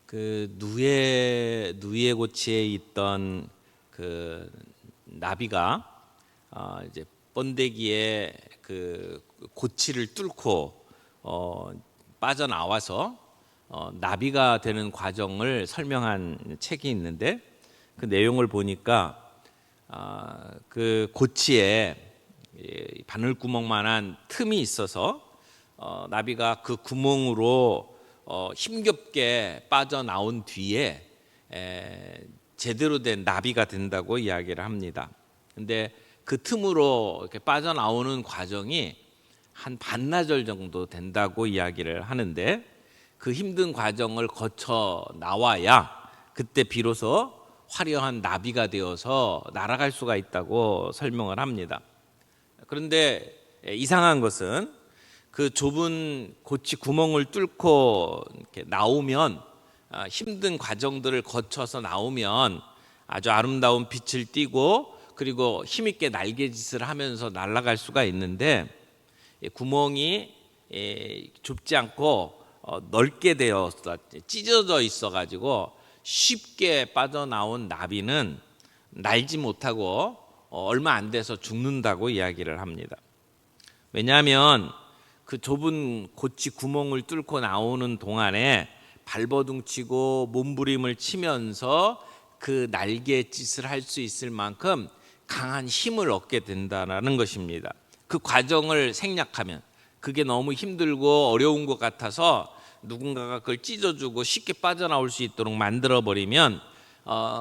그 누에 고치에 있던 그 나비가 이제 번데기에 그 고치를 뚫고 빠져나와서 나비가 되는 과정을 설명한 책이 있는데, 그 내용을 보니까 그 고치에 바늘구멍만한 틈이 있어서 나비가 그 구멍으로 힘겹게 빠져나온 뒤에 제대로 된 나비가 된다고 이야기를 합니다. 근데 그 틈으로 이렇게 빠져나오는 과정이 한 반나절 정도 된다고 이야기를 하는데, 그 힘든 과정을 거쳐 나와야 그때 비로소 화려한 나비가 되어서 날아갈 수가 있다고 설명을 합니다. 그런데 이상한 것은 그 좁은 고치 구멍을 뚫고 이렇게 나오면, 힘든 과정들을 거쳐서 나오면 아주 아름다운 빛을 띠고 그리고 힘있게 날개짓을 하면서 날아갈 수가 있는데, 구멍이 좁지 않고 넓게 되어서 찢어져 있어 가지고 쉽게 빠져나온 나비는 날지 못하고 얼마 안 돼서 죽는다고 이야기를 합니다. 왜냐하면 그 좁은 고치 구멍을 뚫고 나오는 동안에 발버둥치고 몸부림을 치면서 그 날개짓을 할 수 있을 만큼 강한 힘을 얻게 된다는 것입니다. 그 과정을 생략하면, 그게 너무 힘들고 어려운 것 같아서 누군가가 그걸 찢어주고 쉽게 빠져나올 수 있도록 만들어버리면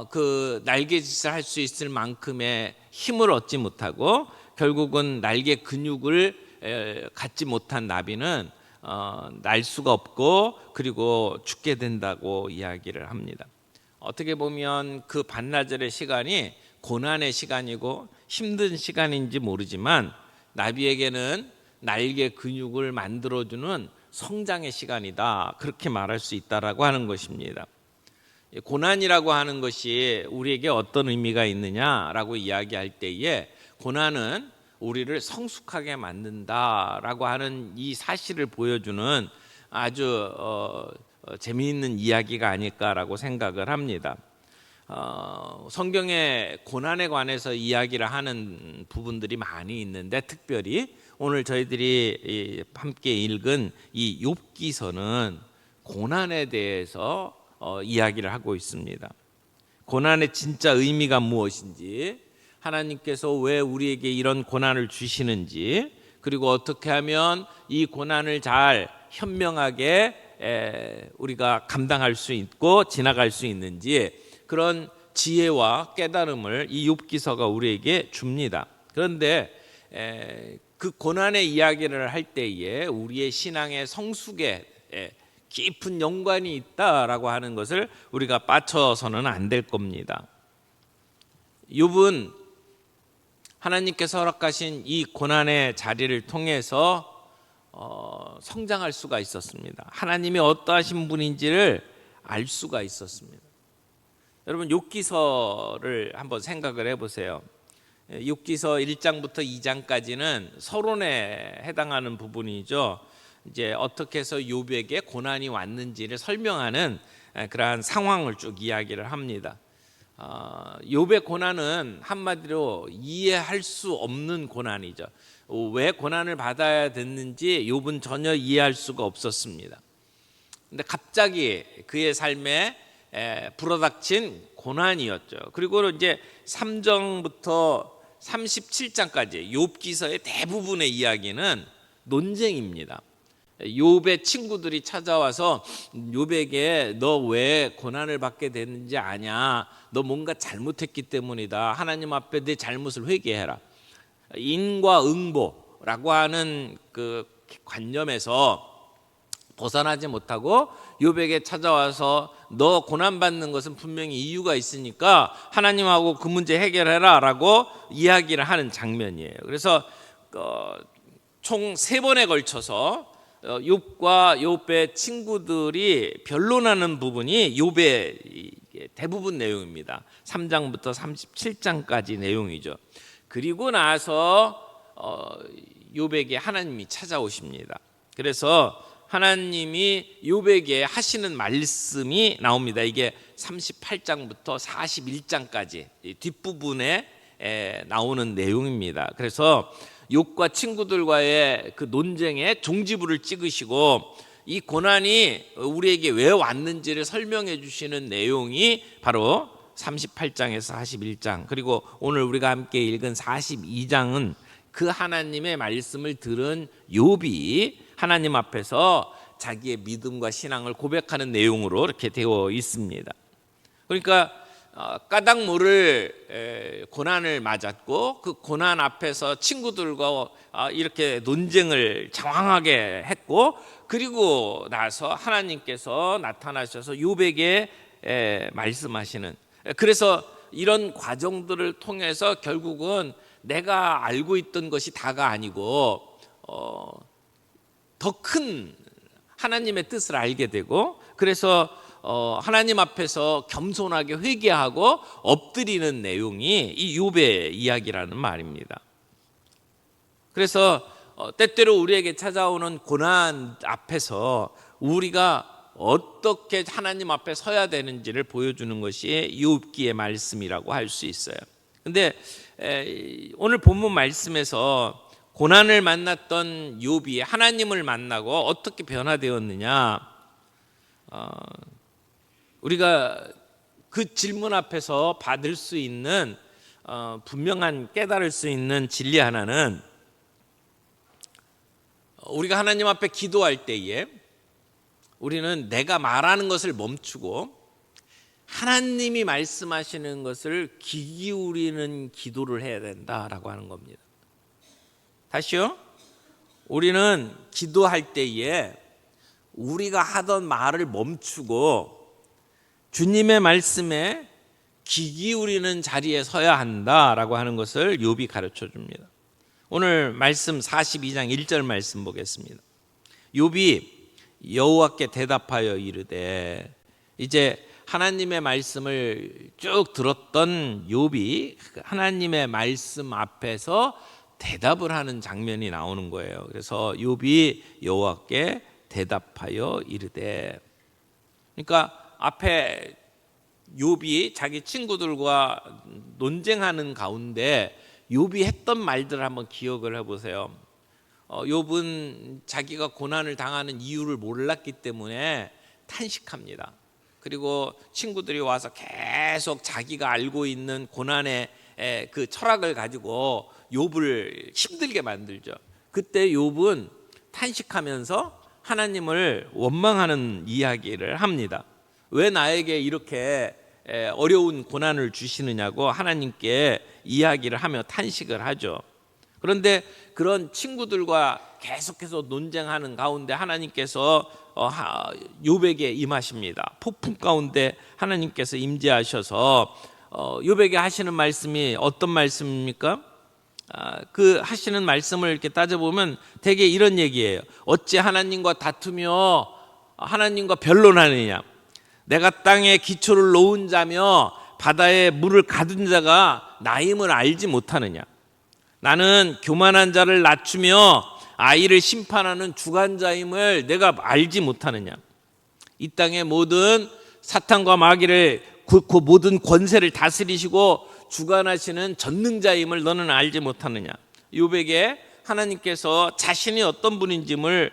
그 날개짓을 할 수 있을 만큼의 힘을 얻지 못하고 결국은 날개 근육을 갖지 못한 나비는 날 수가 없고 그리고 죽게 된다고 이야기를 합니다. 어떻게 보면 그 반나절의 시간이 고난의 시간이고 힘든 시간인지 모르지만, 나비에게는 날개 근육을 만들어주는 성장의 시간이다, 그렇게 말할 수 있다라고 하는 것입니다. 고난이라고 하는 것이 우리에게 어떤 의미가 있느냐라고 이야기할 때에, 고난은 우리를 성숙하게 만든다라고 하는 이 사실을 보여주는 아주 재미있는 이야기가 아닐까라고 생각을 합니다. 성경에 고난에 관해서 이야기를 하는 부분들이 많이 있는데, 특별히 오늘 저희들이 함께 읽은 이 욥기서는 고난에 대해서 이야기를 하고 있습니다. 고난의 진짜 의미가 무엇인지, 하나님께서 왜 우리에게 이런 고난을 주시는지, 그리고 어떻게 하면 이 고난을 잘 현명하게 우리가 감당할 수 있고 지나갈 수 있는지, 그런 지혜와 깨달음을 이 욥기서가 우리에게 줍니다. 그런데 그 고난의 이야기를 할 때에 우리의 신앙의 성숙에 깊은 연관이 있다라고 하는 것을 우리가 빠쳐서는 안 될 겁니다. 욥은 하나님께서 허락하신 이 고난의 자리를 통해서 성장할 수가 있었습니다. 하나님이 어떠하신 분인지를 알 수가 있었습니다. 여러분, 욥기서를 한번 생각을 해보세요. 욥기서 1장부터 2장까지는 서론에 해당하는 부분이죠. 이제 어떻게 해서 욥에게 고난이 왔는지를 설명하는 그러한 상황을 쭉 이야기를 합니다. 욥의 고난은 한마디로 이해할 수 없는 고난이죠. 왜 고난을 받아야 됐는지 욥은 전혀 이해할 수가 없었습니다. 근데 갑자기 그의 삶에 불어닥친 고난이었죠. 그리고 이제 3장부터 37장까지 욥기서의 대부분의 이야기는 논쟁입니다. 욥의 친구들이 찾아와서 욥에게 너 왜 고난을 받게 됐는지 아냐? 너 뭔가 잘못했기 때문이다. 하나님 앞에 내 잘못을 회개해라. 인과 응보라고 하는 그 관념에서 벗어나지 못하고 욥에게 찾아와서 너 고난받는 것은 분명히 이유가 있으니까 하나님하고 그 문제 해결해라 라고 이야기를 하는 장면이에요. 그래서 총 3번에 걸쳐서 욥과 욥의 친구들이 변론하는 부분이 욥의 대부분 내용입니다. 3장부터 37장까지 내용이죠. 그리고 나서 욥에게 하나님이 찾아오십니다. 그래서 하나님이 욥에게 하시는 말씀이 나옵니다. 이게 38장부터 41장까지 뒷부분에 나오는 내용입니다. 그래서 욥과 친구들과의 그 논쟁에 종지부를 찍으시고 이 고난이 우리에게 왜 왔는지를 설명해 주시는 내용이 바로 38장에서 41장, 그리고 오늘 우리가 함께 읽은 42장은 그 하나님의 말씀을 들은 욥이 하나님 앞에서 자기의 믿음과 신앙을 고백하는 내용으로 이렇게 되어 있습니다. 그러니까 까닭 모를 고난을 맞았고 그 고난 앞에서 친구들과 이렇게 논쟁을 장황하게 했고, 그리고 나서 하나님께서 나타나셔서 욥에게 말씀하시는, 그래서 이런 과정들을 통해서 결국은 내가 알고 있던 것이 다가 아니고 더 큰 하나님의 뜻을 알게 되고, 그래서 하나님 앞에서 겸손하게 회개하고 엎드리는 내용이 이 욥의 이야기라는 말입니다. 그래서 때때로 우리에게 찾아오는 고난 앞에서 우리가 어떻게 하나님 앞에 서야 되는지를 보여주는 것이 욥기의 말씀이라고 할 수 있어요. 근데 오늘 본문 말씀에서 고난을 만났던 욥이 하나님을 만나고 어떻게 변화되었느냐, 우리가 그 질문 앞에서 받을 수 있는 분명한 깨달을 수 있는 진리 하나는, 우리가 하나님 앞에 기도할 때에 우리는 내가 말하는 것을 멈추고 하나님이 말씀하시는 것을 귀 기울이는 기도를 해야 된다라고 하는 겁니다. 다시요. 우리는 기도할 때에 우리가 하던 말을 멈추고 주님의 말씀에 귀 기울이는 자리에 서야 한다라고 하는 것을 욥이 가르쳐 줍니다. 오늘 말씀 42장 1절 말씀 보겠습니다. 욥이 여호와께 대답하여 이르되, 이제 하나님의 말씀을 쭉 들었던 욥이 하나님의 말씀 앞에서 대답을 하는 장면이 나오는 거예요. 그래서 욥이 여호와께 대답하여 이르되, 그러니까 앞에 욥이 자기 친구들과 논쟁하는 가운데 욥이 했던 말들을 한번 기억을 해보세요. 욥은 자기가 고난을 당하는 이유를 몰랐기 때문에 탄식합니다. 그리고 친구들이 와서 계속 자기가 알고 있는 고난의 그 철학을 가지고 욥을 힘들게 만들죠. 그때 욥은 탄식하면서 하나님을 원망하는 이야기를 합니다. 왜 나에게 이렇게 어려운 고난을 주시느냐고 하나님께 이야기를 하며 탄식을 하죠. 그런데 그런 친구들과 계속해서 논쟁하는 가운데 하나님께서 욥에게 임하십니다. 폭풍 가운데 하나님께서 임재하셔서 욥에게 하시는 말씀이 어떤 말씀입니까? 그 하시는 말씀을 이렇게 따져보면 대개 이런 얘기예요. 어찌 하나님과 다투며 하나님과 변론하느냐? 내가 땅에 기초를 놓은 자며 바다에 물을 가둔 자가 나임을 알지 못하느냐? 나는 교만한 자를 낮추며 아이를 심판하는 주관자임을 내가 알지 못하느냐? 이 땅의 모든 사탄과 마귀를 그 모든 권세를 다스리시고 주관하시는 전능자임을 너는 알지 못하느냐? 욥에게 하나님께서 자신이 어떤 분인지를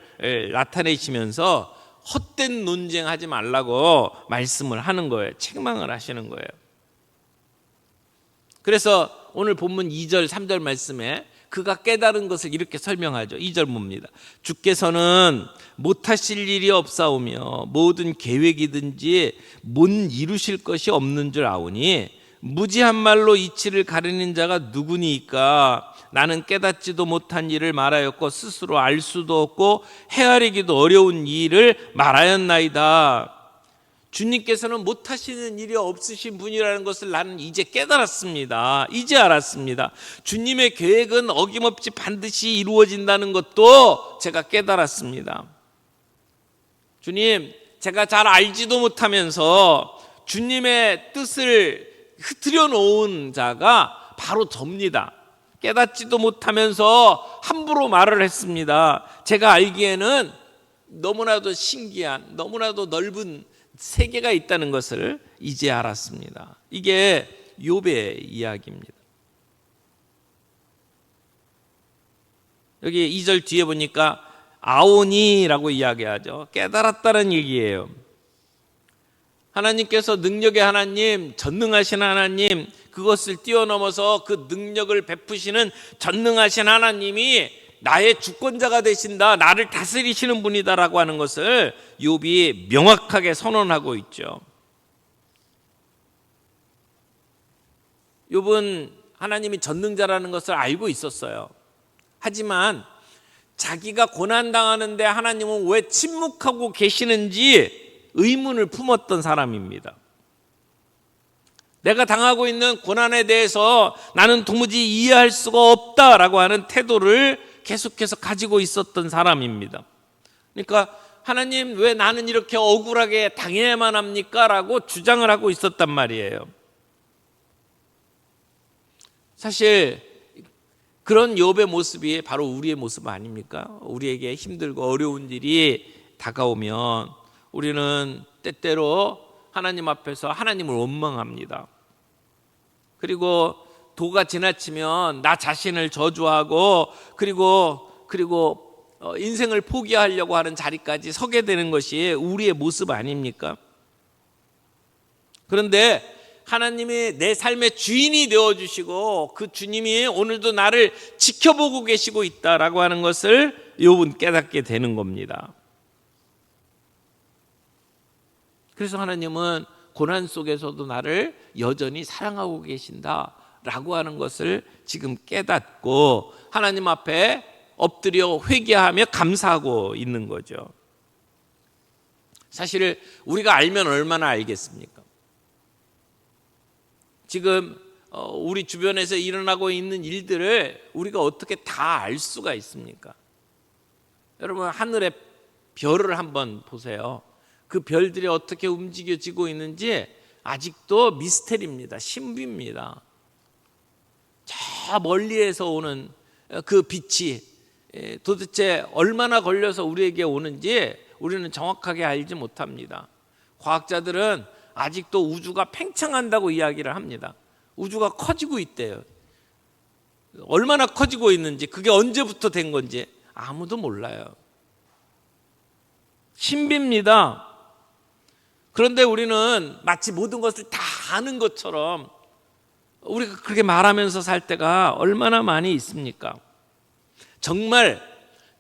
나타내시면서 헛된 논쟁하지 말라고 말씀을 하는 거예요. 책망을 하시는 거예요. 그래서 오늘 본문 2절 3절 말씀에 그가 깨달은 것을 이렇게 설명하죠. 2절 봅니다. 주께서는 못하실 일이 없사오며 모든 계획이든지 못 이루실 것이 없는 줄 아오니 무지한 말로 이치를 가르는 자가 누구니까? 나는 깨닫지도 못한 일을 말하였고 스스로 알 수도 없고 헤아리기도 어려운 일을 말하였나이다. 주님께서는 못하시는 일이 없으신 분이라는 것을 나는 이제 깨달았습니다. 이제 알았습니다. 주님의 계획은 어김없이 반드시 이루어진다는 것도 제가 깨달았습니다. 주님, 제가 잘 알지도 못하면서 주님의 뜻을 흐트려 놓은 자가 바로 접니다. 깨닫지도 못하면서 함부로 말을 했습니다. 제가 알기에는 너무나도 신기한, 너무나도 넓은 세계가 있다는 것을 이제 알았습니다. 이게 욥의 이야기입니다. 여기 2절 뒤에 보니까 아오니라고 이야기하죠. 깨달았다는 얘기예요. 하나님께서 능력의 하나님, 전능하신 하나님, 그것을 뛰어넘어서 그 능력을 베푸시는 전능하신 하나님이 나의 주권자가 되신다, 나를 다스리시는 분이다라고 하는 것을 욥이 명확하게 선언하고 있죠. 욥은 하나님이 전능자라는 것을 알고 있었어요. 하지만 자기가 고난당하는데 하나님은 왜 침묵하고 계시는지 의문을 품었던 사람입니다. 내가 당하고 있는 고난에 대해서 나는 도무지 이해할 수가 없다라고 하는 태도를 계속해서 가지고 있었던 사람입니다. 그러니까 하나님, 왜 나는 이렇게 억울하게 당해야만 합니까? 라고 주장을 하고 있었단 말이에요. 사실 그런 욥의 모습이 바로 우리의 모습 아닙니까? 우리에게 힘들고 어려운 일이 다가오면 우리는 때때로 하나님 앞에서 하나님을 원망합니다. 그리고 도가 지나치면 나 자신을 저주하고 그리고 인생을 포기하려고 하는 자리까지 서게 되는 것이 우리의 모습 아닙니까? 그런데 하나님이 내 삶의 주인이 되어주시고 그 주님이 오늘도 나를 지켜보고 계시고 있다라고 하는 것을 욥은 깨닫게 되는 겁니다. 그래서 하나님은 고난 속에서도 나를 여전히 사랑하고 계신다라고 하는 것을 지금 깨닫고 하나님 앞에 엎드려 회개하며 감사하고 있는 거죠. 사실 우리가 알면 얼마나 알겠습니까? 지금 우리 주변에서 일어나고 있는 일들을 우리가 어떻게 다 알 수가 있습니까? 여러분, 하늘의 별을 한번 보세요. 그 별들이 어떻게 움직여지고 있는지 아직도 미스테리입니다. 신비입니다. 저 멀리에서 오는 그 빛이 도대체 얼마나 걸려서 우리에게 오는지 우리는 정확하게 알지 못합니다. 과학자들은 아직도 우주가 팽창한다고 이야기를 합니다. 우주가 커지고 있대요. 얼마나 커지고 있는지, 그게 언제부터 된 건지 아무도 몰라요. 신비입니다. 그런데 우리는 마치 모든 것을 다 아는 것처럼 우리가 그렇게 말하면서 살 때가 얼마나 많이 있습니까? 정말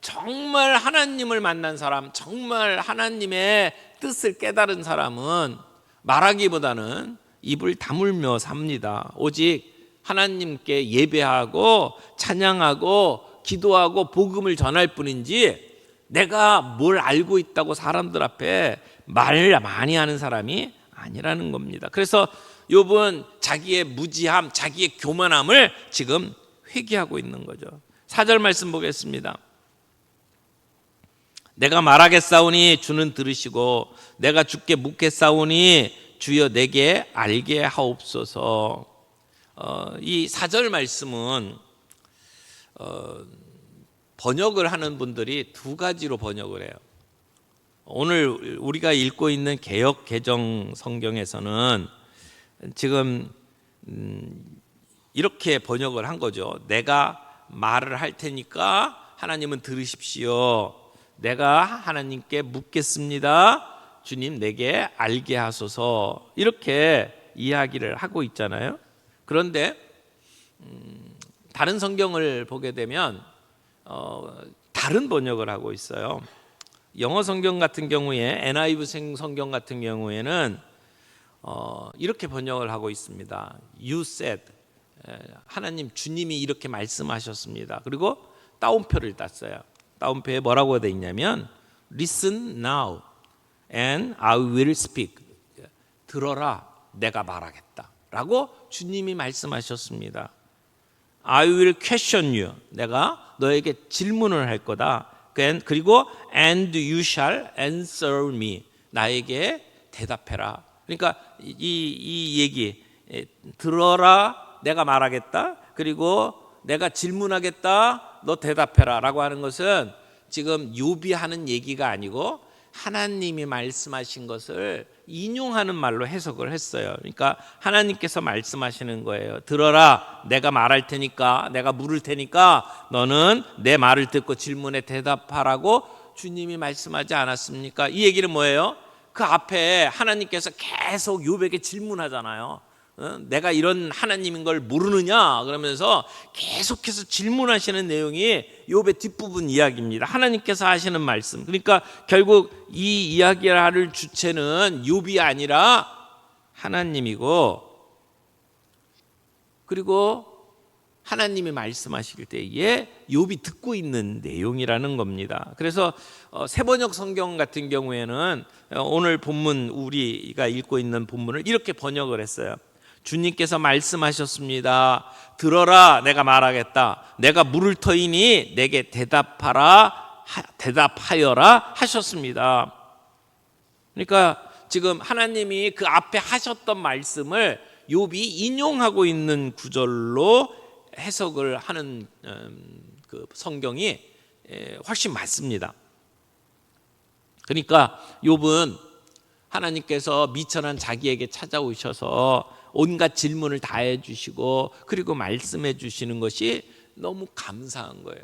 하나님을 만난 사람, 정말 하나님의 뜻을 깨달은 사람은 말하기보다는 입을 다물며 삽니다. 오직 하나님께 예배하고 찬양하고 기도하고 복음을 전할 뿐이지 내가 뭘 알고 있다고 사람들 앞에 말을 많이 하는 사람이 아니라는 겁니다. 그래서 욥은 자기의 무지함, 자기의 교만함을 지금 회개하고 있는 거죠. 4절 말씀 보겠습니다. 내가 말하겠사오니 주는 들으시고 내가 주께 묻겠사오니 주여 내게 알게 하옵소서. 이 4절 말씀은 번역을 하는 분들이 두 가지로 번역을 해요. 오늘 우리가 읽고 있는 개역 개정 성경에서는 지금 이렇게 번역을 한 거죠. 내가 말을 할 테니까 하나님은 들으십시오. 내가 하나님께 묻겠습니다. 주님 내게 알게 하소서. 이렇게 이야기를 하고 있잖아요. 그런데 다른 성경을 보게 되면 다른 번역을 하고 있어요. 영어 성경 같은 경우에 NIV 성경 같은 경우에는 이렇게 번역을 하고 있습니다. You said, 하나님 주님이 이렇게 말씀하셨습니다. 그리고 따옴표를 땄어요. 따옴표에 뭐라고 되어 있냐면 Listen now and I will speak. 들어라, 내가 말하겠다 라고 주님이 말씀하셨습니다. I will question you. 내가 너에게 질문을 할 거다. 그리고 and you shall answer me. 나에게 대답해라. 그러니까 이 얘기, 들어라, 내가 말하겠다. 그리고 내가 질문하겠다, 너 대답해라 라고 하는 것은 지금 욥이 하는 얘기가 아니고 하나님이 말씀하신 것을 인용하는 말로 해석을 했어요. 그러니까 하나님께서 말씀하시는 거예요. 들어라, 내가 말할 테니까, 내가 물을 테니까 너는 내 말을 듣고 질문에 대답하라고 주님이 말씀하지 않았습니까? 이 얘기는 뭐예요? 그 앞에 하나님께서 계속 욥에게 질문하잖아요. 내가 이런 하나님인 걸 모르느냐 그러면서 계속해서 질문하시는 내용이 욥의 뒷부분 이야기입니다. 하나님께서 하시는 말씀. 그러니까 결국 이 이야기를 할 주체는 욥이 아니라 하나님이고, 그리고 하나님이 말씀하실 때에 욥이 듣고 있는 내용이라는 겁니다. 그래서 새번역 성경 같은 경우에는 오늘 본문, 우리가 읽고 있는 본문을 이렇게 번역을 했어요. 주님께서 말씀하셨습니다. 들어라, 내가 말하겠다. 내가 물을 터이니 내게 대답하여라 하셨습니다. 그러니까 지금 하나님이 그 앞에 하셨던 말씀을 욥이 인용하고 있는 구절로 해석을 하는 그 성경이 훨씬 맞습니다. 그러니까 욥은 하나님께서 미천한 자기에게 찾아오셔서 온갖 질문을 다 해주시고 그리고 말씀해 주시는 것이 너무 감사한 거예요.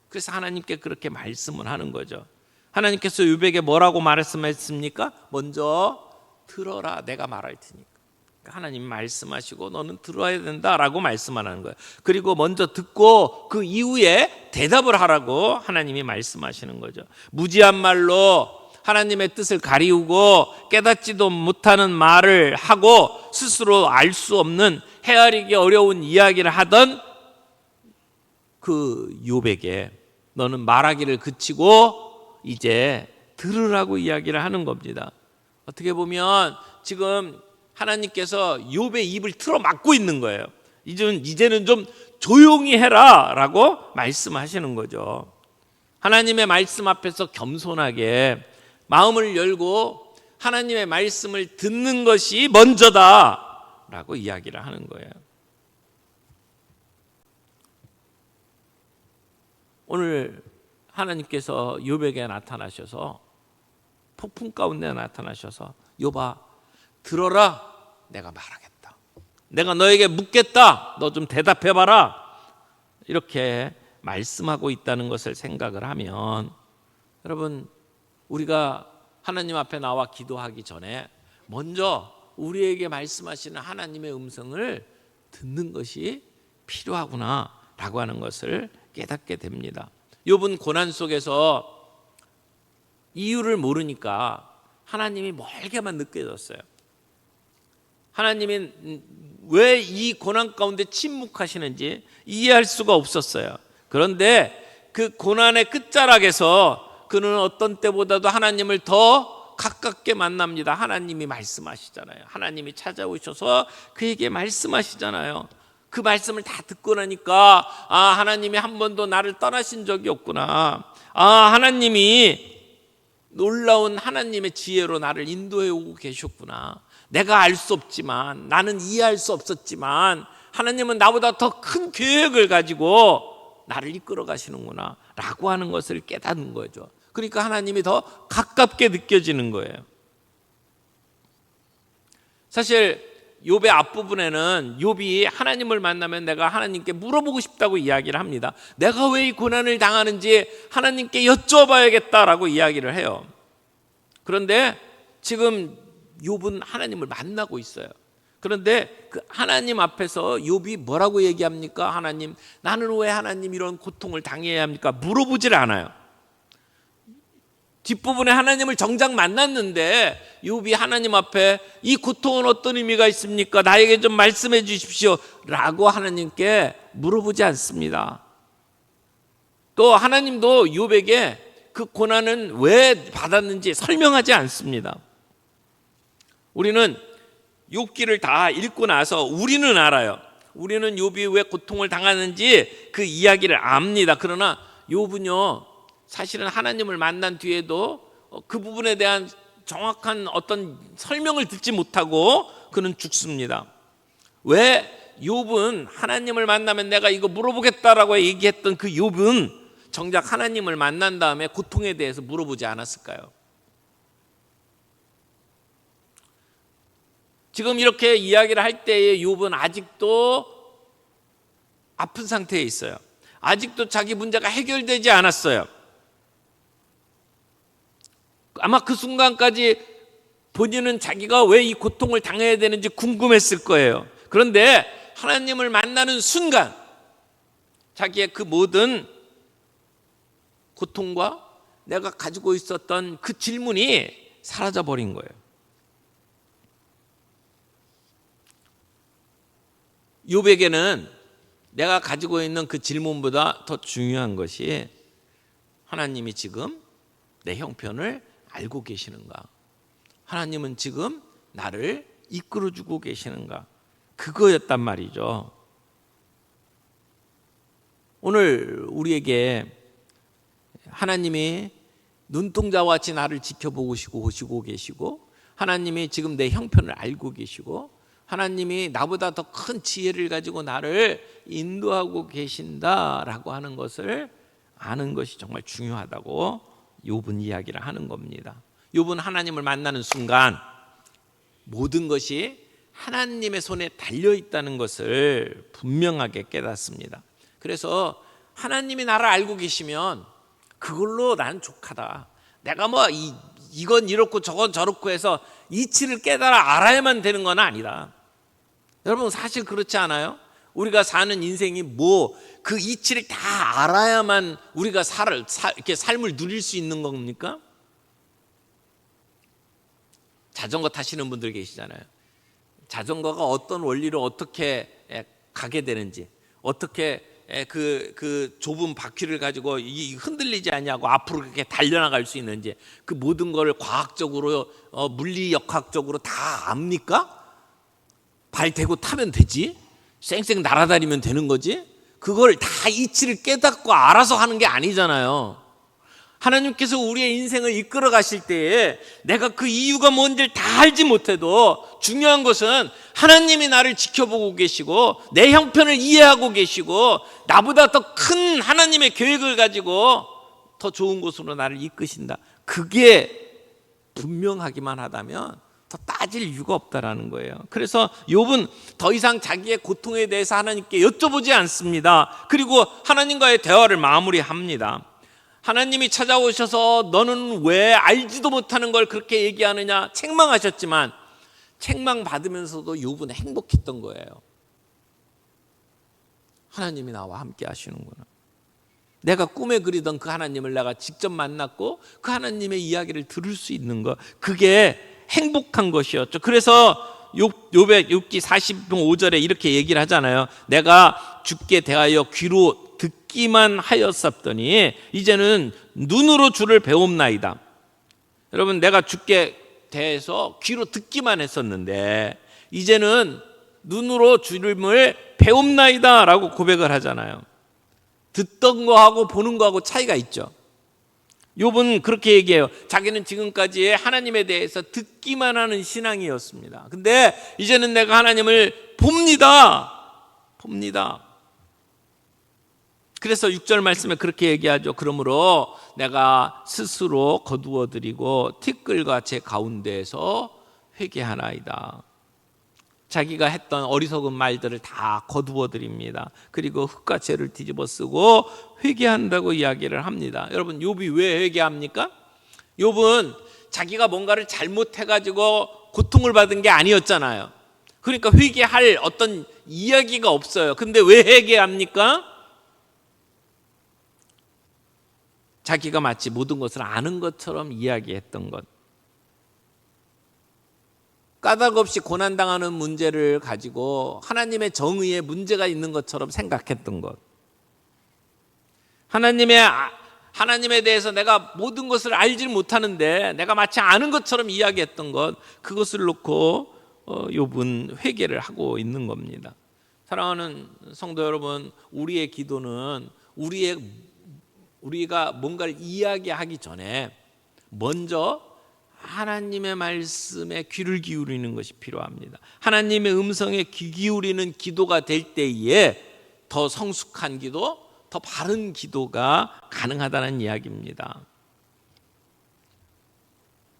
그래서 하나님께 그렇게 말씀을 하는 거죠. 하나님께서 욥에게 뭐라고 말씀했습니까? 먼저 들어라, 내가 말할 테니까. 하나님 말씀하시고 너는 들어야 된다라고 말씀하는 거예요. 그리고 먼저 듣고 그 이후에 대답을 하라고 하나님이 말씀하시는 거죠. 무지한 말로 하나님의 뜻을 가리우고 깨닫지도 못하는 말을 하고 스스로 알 수 없는 헤아리기 어려운 이야기를 하던 그 욥에게 너는 말하기를 그치고 이제 들으라고 이야기를 하는 겁니다. 어떻게 보면 지금 하나님께서 욥의 입을 틀어 막고 있는 거예요. 이제는 좀 조용히 해라 라고 말씀하시는 거죠. 하나님의 말씀 앞에서 겸손하게 마음을 열고 하나님의 말씀을 듣는 것이 먼저다 라고 이야기를 하는 거예요. 오늘 하나님께서 욥에게 나타나셔서 폭풍 가운데 나타나셔서 욥아, 들어라, 내가 말하겠다. 내가 너에게 묻겠다. 너 좀 대답해봐라. 이렇게 말씀하고 있다는 것을 생각을 하면, 여러분, 우리가 하나님 앞에 나와 기도하기 전에 먼저 우리에게 말씀하시는 하나님의 음성을 듣는 것이 필요하구나라고 하는 것을 깨닫게 됩니다. 욥은 고난 속에서 이유를 모르니까 하나님이 멀게만 느껴졌어요. 하나님이 왜 이 고난 가운데 침묵하시는지 이해할 수가 없었어요. 그런데 그 고난의 끝자락에서 그는 어떤 때보다도 하나님을 더 가깝게 만납니다. 하나님이 말씀하시잖아요. 하나님이 찾아오셔서 그에게 말씀하시잖아요. 그 말씀을 다 듣고 나니까 하나님이 한 번도 나를 떠나신 적이 없구나. 하나님이 놀라운 하나님의 지혜로 나를 인도해 오고 계셨구나. 내가 알 수 없지만, 나는 이해할 수 없었지만 하나님은 나보다 더 큰 계획을 가지고 나를 이끌어 가시는구나 라고 하는 것을 깨닫는 거죠. 그러니까 하나님이 더 가깝게 느껴지는 거예요. 사실 욥의 앞부분에는 욥이 하나님을 만나면 내가 하나님께 물어보고 싶다고 이야기를 합니다. 내가 왜 이 고난을 당하는지 하나님께 여쭤봐야겠다라고 이야기를 해요. 그런데 지금 욥은 하나님을 만나고 있어요. 그런데 그 하나님 앞에서 욥이 뭐라고 얘기합니까? 하나님, 나는 왜 하나님 이런 고통을 당해야 합니까? 물어보질 않아요. 뒷부분에 하나님을 정작 만났는데 욥이 하나님 앞에 이 고통은 어떤 의미가 있습니까? 나에게 좀 말씀해 주십시오 라고 하나님께 물어보지 않습니다. 또 하나님도 욥에게 그 고난은 왜 받았는지 설명하지 않습니다. 우리는 욥기를 다 읽고 나서 우리는 알아요. 우리는 욥이 왜 고통을 당하는지 그 이야기를 압니다. 그러나 욥은요, 사실은 하나님을 만난 뒤에도 그 부분에 대한 정확한 어떤 설명을 듣지 못하고 그는 죽습니다. 왜 욥은 하나님을 만나면 내가 이거 물어보겠다라고 얘기했던 그 욥은 정작 하나님을 만난 다음에 고통에 대해서 물어보지 않았을까요? 지금 이렇게 이야기를 할 때에 욥은 아직도 아픈 상태에 있어요. 아직도 자기 문제가 해결되지 않았어요. 아마 그 순간까지 본인은 자기가 왜 이 고통을 당해야 되는지 궁금했을 거예요. 그런데 하나님을 만나는 순간 자기의 그 모든 고통과 내가 가지고 있었던 그 질문이 사라져 버린 거예요. 욥에게는 내가 가지고 있는 그 질문보다 더 중요한 것이 하나님이 지금 내 형편을 알고 계시는가? 하나님은 지금 나를 이끌어주고 계시는가? 그거였단 말이죠. 오늘 우리에게 하나님이 눈동자와 같이 나를 지켜보시고 계시고 하나님이 지금 내 형편을 알고 계시고 하나님이 나보다 더 큰 지혜를 가지고 나를 인도하고 계신다라고 하는 것을 아는 것이 정말 중요하다고 욥은 이야기를 하는 겁니다. 욥은 하나님을 만나는 순간 모든 것이 하나님의 손에 달려 있다는 것을 분명하게 깨닫습니다. 그래서 하나님이 나를 알고 계시면 그걸로 난 족하다. 내가 뭐 이건 이렇고 저건 저렇고 해서 이치를 깨달아 알아야만 되는 건 아니다. 여러분 사실 그렇지 않아요? 우리가 사는 인생이 그 이치를 다 알아야만 우리가 이렇게 삶을 누릴 수 있는 겁니까? 자전거 타시는 분들 계시잖아요. 자전거가 어떤 원리로 어떻게 가게 되는지, 어떻게 그 좁은 바퀴를 가지고 흔들리지 않냐고 앞으로 그렇게 달려나갈 수 있는지 그 모든 걸 과학적으로 물리역학적으로 다 압니까? 발 대고 타면 되지? 쌩쌩 날아다니면 되는 거지? 그걸 다 이치를 깨닫고 알아서 하는 게 아니잖아요. 하나님께서 우리의 인생을 이끌어 가실 때에 내가 그 이유가 뭔지를 다 알지 못해도 중요한 것은 하나님이 나를 지켜보고 계시고 내 형편을 이해하고 계시고 나보다 더 큰 하나님의 계획을 가지고 더 좋은 곳으로 나를 이끄신다. 그게 분명하기만 하다면 더 따질 이유가 없다라는 거예요. 그래서 욥은 더 이상 자기의 고통에 대해서 하나님께 여쭤보지 않습니다. 그리고 하나님과의 대화를 마무리합니다. 하나님이 찾아오셔서 너는 왜 알지도 못하는 걸 그렇게 얘기하느냐 책망하셨지만 책망받으면서도 욥은 행복했던 거예요. 하나님이 나와 함께 하시는구나. 내가 꿈에 그리던 그 하나님을 내가 직접 만났고 그 하나님의 이야기를 들을 수 있는 것, 그게 행복한 것이었죠. 그래서 욥의 6기 45절에 이렇게 얘기를 하잖아요. 내가 주께 대하여 귀로 듣기만 하였었더니 이제는 눈으로 주를 배움나이다. 여러분 내가 주께 대해서 귀로 듣기만 했었는데 이제는 눈으로 주를 배움나이다 라고 고백을 하잖아요. 듣던 거하고 보는 거하고 차이가 있죠. 욥은 그렇게 얘기해요. 자기는 지금까지 하나님에 대해서 듣기만 하는 신앙이었습니다. 근데 이제는 내가 하나님을 봅니다. 그래서 6절 말씀에 그렇게 얘기하죠. 그러므로 내가 스스로 거두어드리고 티끌과 제 가운데에서 회개하나이다. 자기가 했던 어리석은 말들을 다 거두어드립니다. 그리고 흙과 재를 뒤집어 쓰고 회개한다고 이야기를 합니다. 여러분 욥이 왜 회개합니까? 욥은 자기가 뭔가를 잘못해가지고 고통을 받은 게 아니었잖아요. 그러니까 회개할 어떤 이야기가 없어요. 근데 왜 회개합니까? 자기가 마치 모든 것을 아는 것처럼 이야기했던 것, 까닭없이 고난당하는 문제를 가지고 하나님의 정의에 문제가 있는 것처럼 생각했던 것, 하나님에 대해서 내가 모든 것을 알지 못하는데 내가 마치 아는 것처럼 이야기했던 것, 그것을 놓고 욥은 회개를 하고 있는 겁니다. 사랑하는 성도 여러분, 우리의 기도는 우리가 뭔가를 이야기하기 전에 먼저 하나님의 말씀에 귀를 기울이는 것이 필요합니다. 하나님의 음성에 귀 기울이는 기도가 될 때에 더 성숙한 기도, 더 바른 기도가 가능하다는 이야기입니다.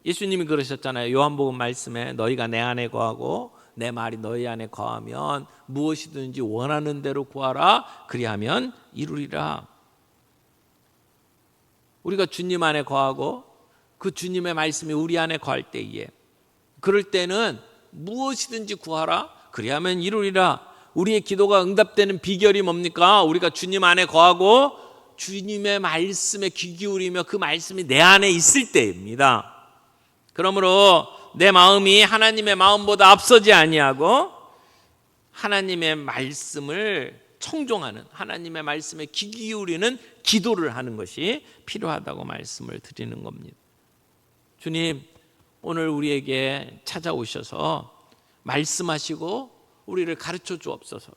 예수님이 그러셨잖아요. 요한복음 말씀에 너희가 내 안에 거하고 내 말이 너희 안에 거하면 무엇이든지 원하는 대로 구하라 그리하면 이루리라. 우리가 주님 안에 거하고 그 주님의 말씀이 우리 안에 거할 때에 그럴 때는 무엇이든지 구하라 그리하면 이루리라. 우리의 기도가 응답되는 비결이 뭡니까? 우리가 주님 안에 거하고 주님의 말씀에 귀 기울이며 그 말씀이 내 안에 있을 때입니다. 그러므로 내 마음이 하나님의 마음보다 앞서지 아니하고 하나님의 말씀을 청종하는, 하나님의 말씀에 귀 기울이는 기도를 하는 것이 필요하다고 말씀을 드리는 겁니다. 주님, 오늘 우리에게 찾아오셔서 말씀하시고 우리를 가르쳐 주옵소서.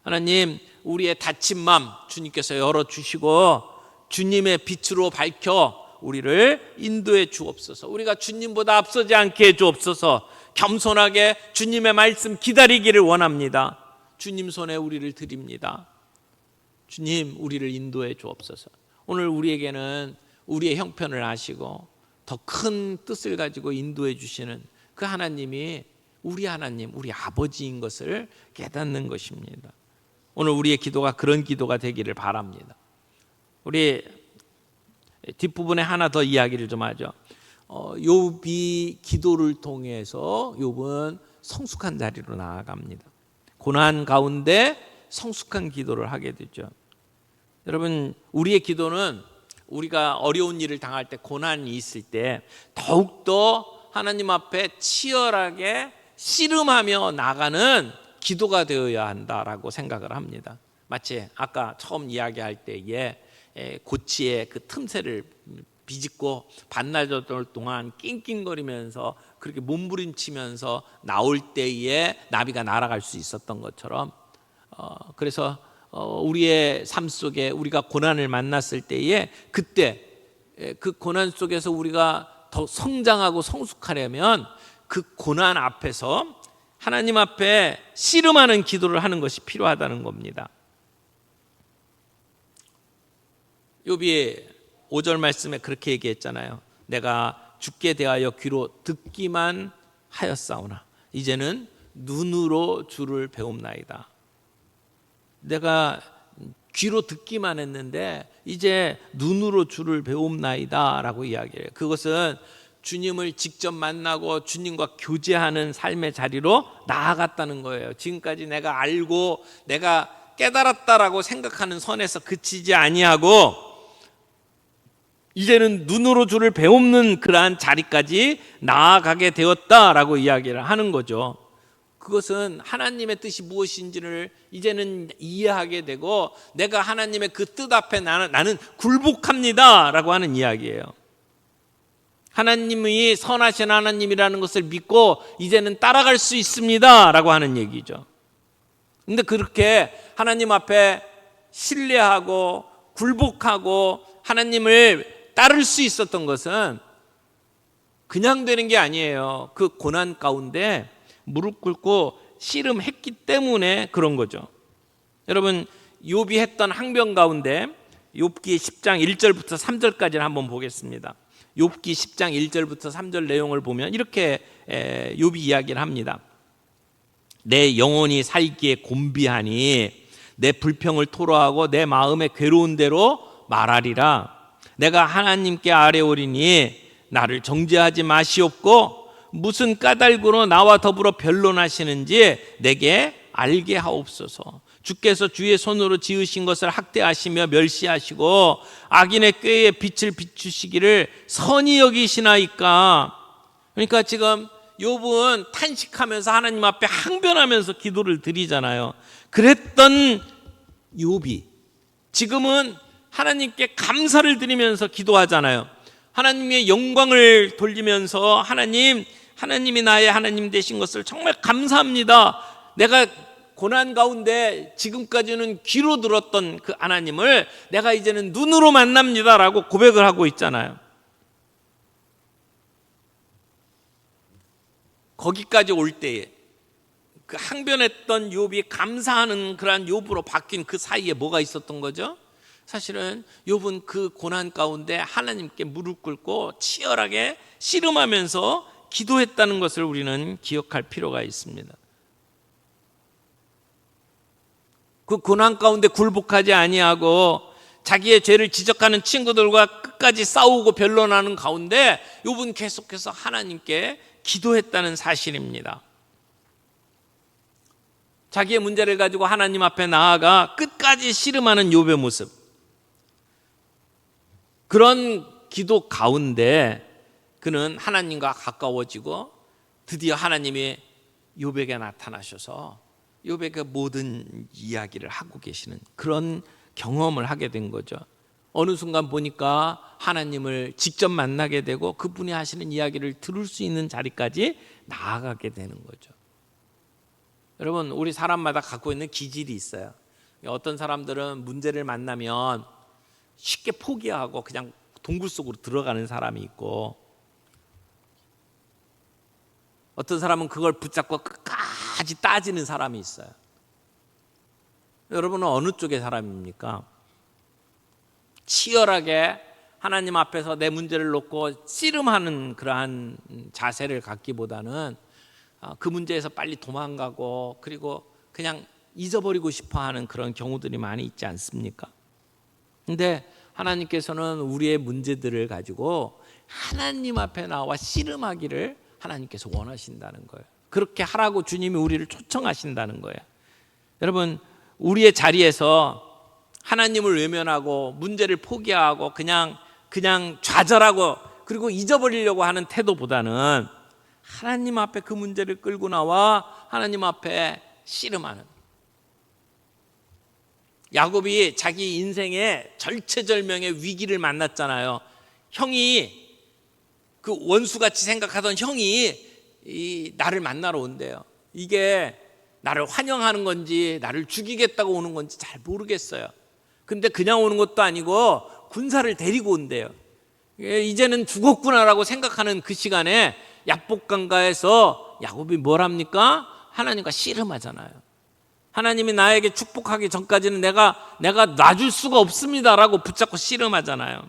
하나님, 우리의 닫힌 마음 주님께서 열어주시고 주님의 빛으로 밝혀 우리를 인도해 주옵소서. 우리가 주님보다 앞서지 않게 해 주옵소서. 겸손하게 주님의 말씀 기다리기를 원합니다. 주님 손에 우리를 드립니다. 주님, 우리를 인도해 주옵소서. 오늘 우리에게는 우리의 형편을 아시고 더 큰 뜻을 가지고 인도해 주시는 그 하나님이 우리 하나님, 우리 아버지인 것을 깨닫는 것입니다. 오늘 우리의 기도가 그런 기도가 되기를 바랍니다. 우리 뒷부분에 하나 더 이야기를 좀 하죠. 욥이 기도를 통해서 욥은 성숙한 자리로 나아갑니다. 고난 가운데 성숙한 기도를 하게 되죠. 여러분, 우리의 기도는 우리가 어려운 일을 당할 때, 고난이 있을 때 더욱더 하나님 앞에 치열하게 씨름하며 나가는 기도가 되어야 한다라고 생각을 합니다. 마치 아까 처음 이야기할 때에 고치의 그 틈새를 비집고 반나절 동안 낑낑거리면서 그렇게 몸부림치면서 나올 때에 나비가 날아갈 수 있었던 것처럼, 그래서 우리의 삶 속에 우리가 고난을 만났을 때에 그때 그 고난 속에서 우리가 더 성장하고 성숙하려면 그 고난 앞에서 하나님 앞에 씨름하는 기도를 하는 것이 필요하다는 겁니다. 욥이 5절 말씀에 그렇게 얘기했잖아요. 내가 주께 대하여 귀로 듣기만 하였사오나 이제는 눈으로 주를 배움나이다. 내가 귀로 듣기만 했는데 이제 눈으로 주를 배움나이다 라고 이야기해요. 그것은 주님을 직접 만나고 주님과 교제하는 삶의 자리로 나아갔다는 거예요. 지금까지 내가 알고 내가 깨달았다라고 생각하는 선에서 그치지 아니하고 이제는 눈으로 주를 배우는 그러한 자리까지 나아가게 되었다라고 이야기를 하는 거죠. 그것은 하나님의 뜻이 무엇인지를 이제는 이해하게 되고 내가 하나님의 그 뜻 앞에 나는 굴복합니다 라고 하는 이야기예요. 하나님이 선하신 하나님이라는 것을 믿고 이제는 따라갈 수 있습니다 라고 하는 얘기죠. 근데 그렇게 하나님 앞에 신뢰하고 굴복하고 하나님을 따를 수 있었던 것은 그냥 되는 게 아니에요. 그 고난 가운데 무릎 꿇고 씨름했기 때문에 그런 거죠. 여러분, 욥이 했던 항변 가운데 욥기 10장 1절부터 3절까지를 한번 보겠습니다. 욥기 10장 1절부터 3절 내용을 보면 이렇게 욥이 이야기를 합니다. 내 영혼이 살기에 곤비하니 내 불평을 토로하고 내 마음의 괴로운 대로 말하리라. 내가 하나님께 아뢰오리니 나를 정죄하지 마시옵고 무슨 까닭으로 나와 더불어 변론하시는지 내게 알게 하옵소서. 주께서 주의 손으로 지으신 것을 학대하시며 멸시하시고 악인의 꾀에 빛을 비추시기를 선히 여기시나이까. 그러니까 지금 욥은 탄식하면서 하나님 앞에 항변하면서 기도를 드리잖아요. 그랬던 욥이 지금은 하나님께 감사를 드리면서 기도하잖아요. 하나님의 영광을 돌리면서 하나님이 나의 하나님 되신 것을 정말 감사합니다. 내가 고난 가운데 지금까지는 귀로 들었던 그 하나님을 내가 이제는 눈으로 만납니다라고 고백을 하고 있잖아요. 거기까지 올 때에 그 항변했던 욥이 감사하는 그러한 욥으로 바뀐 그 사이에 뭐가 있었던 거죠? 사실은 욥은 그 고난 가운데 하나님께 무릎 꿇고 치열하게 씨름하면서 기도했다는 것을 우리는 기억할 필요가 있습니다. 그 고난 가운데 굴복하지 아니하고 자기의 죄를 지적하는 친구들과 끝까지 싸우고 변론하는 가운데 욥은 계속해서 하나님께 기도했다는 사실입니다. 자기의 문제를 가지고 하나님 앞에 나아가 끝까지 씨름하는 욥의 모습, 그런 기도 가운데 그는 하나님과 가까워지고 드디어 하나님이 욥에게 나타나셔서 욥에게 모든 이야기를 하고 계시는 그런 경험을 하게 된 거죠. 어느 순간 보니까 하나님을 직접 만나게 되고 그분이 하시는 이야기를 들을 수 있는 자리까지 나아가게 되는 거죠. 여러분, 우리 사람마다 갖고 있는 기질이 있어요. 어떤 사람들은 문제를 만나면 쉽게 포기하고 그냥 동굴 속으로 들어가는 사람이 있고, 어떤 사람은 그걸 붙잡고 끝까지 따지는 사람이 있어요. 여러분은 어느 쪽의 사람입니까? 치열하게 하나님 앞에서 내 문제를 놓고 씨름하는 그러한 자세를 갖기보다는 그 문제에서 빨리 도망가고 그리고 그냥 잊어버리고 싶어하는 그런 경우들이 많이 있지 않습니까? 근데 하나님께서는 우리의 문제들을 가지고 하나님 앞에 나와 씨름하기를 하나님께서 원하신다는 거예요. 그렇게 하라고 주님이 우리를 초청하신다는 거예요. 여러분, 우리의 자리에서 하나님을 외면하고 문제를 포기하고 그냥 좌절하고 그리고 잊어버리려고 하는 태도보다는 하나님 앞에 그 문제를 끌고 나와 하나님 앞에 씨름하는, 야곱이 자기 인생의 절체절명의 위기를 만났잖아요. 형이, 그 원수같이 생각하던 형이 나를 만나러 온대요. 이게 나를 환영하는 건지 나를 죽이겠다고 오는 건지 잘 모르겠어요. 근데 그냥 오는 것도 아니고 군사를 데리고 온대요. 이제는 죽었구나라고 생각하는 그 시간에 야복강가에서 야곱이 뭘 합니까? 하나님과 씨름하잖아요. 하나님이 나에게 축복하기 전까지는 내가 놔줄 수가 없습니다라고 붙잡고 씨름하잖아요.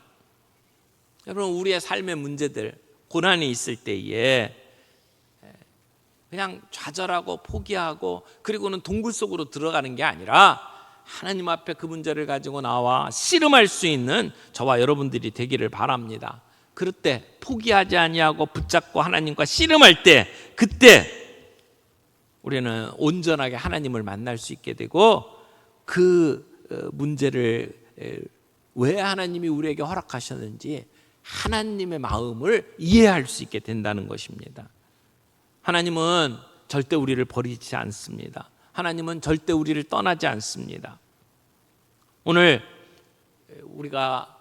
여러분, 우리의 삶의 문제들, 고난이 있을 때에 그냥 좌절하고 포기하고 그리고는 동굴 속으로 들어가는 게 아니라 하나님 앞에 그 문제를 가지고 나와 씨름할 수 있는 저와 여러분들이 되기를 바랍니다. 그럴 때 포기하지 아니하고 붙잡고 하나님과 씨름할 때, 그때 우리는 온전하게 하나님을 만날 수 있게 되고 그 문제를 왜 하나님이 우리에게 허락하셨는지 하나님의 마음을 이해할 수 있게 된다는 것입니다. 하나님은 절대 우리를 버리지 않습니다. 하나님은 절대 우리를 떠나지 않습니다. 오늘 우리가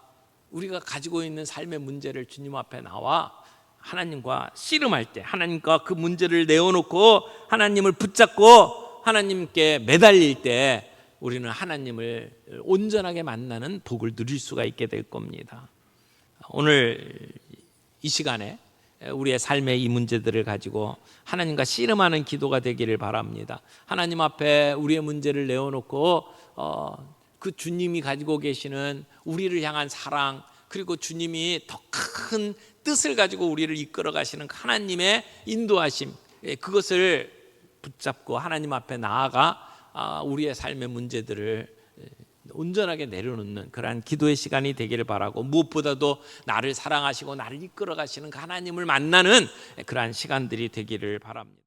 가지고 있는 삶의 문제를 주님 앞에 나와 하나님과 씨름할 때, 하나님과 그 문제를 내어놓고 하나님을 붙잡고 하나님께 매달릴 때 우리는 하나님을 온전하게 만나는 복을 누릴 수가 있게 될 겁니다. 오늘 이 시간에 우리의 삶의 이 문제들을 가지고 하나님과 씨름하는 기도가 되기를 바랍니다. 하나님 앞에 우리의 문제를 내어놓고 그 주님이 가지고 계시는 우리를 향한 사랑, 그리고 주님이 더 큰 뜻을 가지고 우리를 이끌어 가시는 하나님의 인도하심, 그것을 붙잡고 하나님 앞에 나아가 우리의 삶의 문제들을 온전하게 내려놓는 그러한 기도의 시간이 되기를 바라고, 무엇보다도 나를 사랑하시고 나를 이끌어 가시는 그 하나님을 만나는 그러한 시간들이 되기를 바랍니다.